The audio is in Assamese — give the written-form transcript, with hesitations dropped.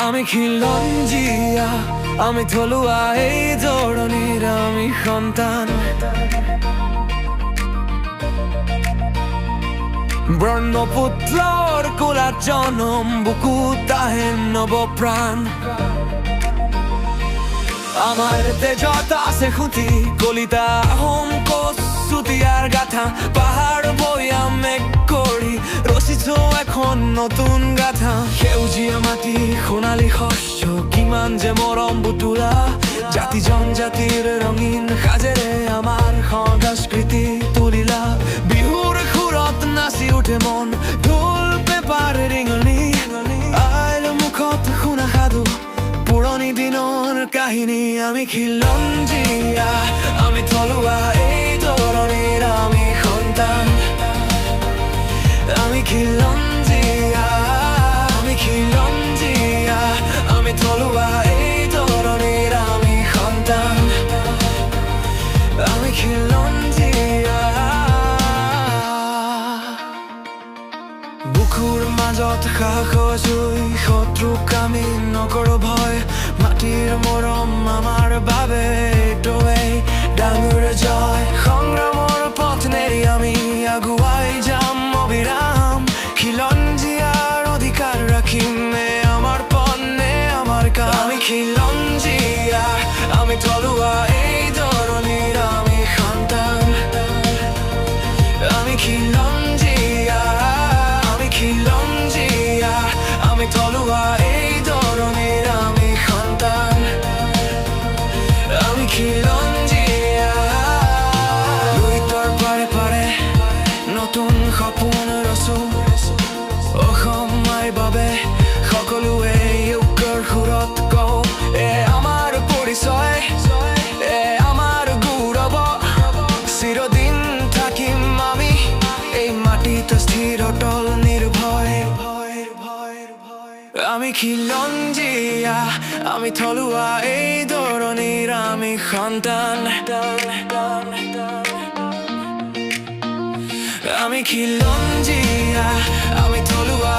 আমি খিলঞ্জিয়া, আমি থলুয়া এই ধৰনেৰ আমি সন্তান। ব্ৰহ্মপুত্ৰৰ কোলাত জনম, বুকুত আহে নব প্ৰাণ। আমাৰ তেজত আছে খুঁটি, কলিতা হোম কচুতিয়াৰ গাথা। পাহাড় বইয়া মেঘ কৰি ৰচিছ এখন নতুন গাথা। সেউজীয়া মাটি, সোণালী শস্য, কিমান যে মৰম বুতুলা। জাতি জনজাতিৰ ৰঙীন সাজেৰে আমাৰ সংস্কৃতি তুলিলা। বিহুৰ সুৰত নাচি উঠে মন, ঢোল পেপাৰ ৰিঙনি। আইল মুখত শুনা সাধু, পুৰণি দিনৰ কাহিনী। আমি খিলঞ্জিয়া, আমি থলুৱা এই ধৰণিৰ আমি সন্তান। আমি খিলঞ্জিয়া, আমি খিলঞ্জিয়া, আমি থলুৱা এই ধৰণিৰ আমি সন্তান। আমি খিলঞ্জিয়া। বুকুৰ মাজত সাহস জুই, শত্ৰুক আমি নকৰো ভয়। মাটিৰ মৰম আমাৰ বাবে এইটোৱেই ডাঙৰ জয়। সংগ্ৰামৰ পথ নেৰি আমি আগুৱাই যাম অবিৰাম। খিলঞ্জিয়াৰ অধিকাৰ ৰাখিম, আমাৰ পণে আমাৰ কাম। আমি খিলঞ্জিয়া, আমি থলুৱা এই ধৰণিৰ আমি সন্তান। আমি খিলঞ্জিয়া, আমি খিলঞ্জিয়া, আমি থলুৱা এই ধৰণিৰ আমি সন্তান। আমি খিলঞ্জিয়া। লুইতৰ পাৰে পাৰে নতুন সপোন ৰচো। অসম মাৰ বাবে সকলোৱে ঐক্যৰ সুৰত কওঁ, এ আমাৰ পৰিচয়, এ আমাৰ গৌৰৱ। চিৰদিন থাকিম আমি এই মাটিত স্থিৰ অটল নিৰ্ভয়। আমি খিলঞ্জিয়া, আমি থলুৱা এই ধৰণিৰ আমি সন্তান। আমি খিলঞ্জিয়া, আমি থলুৱা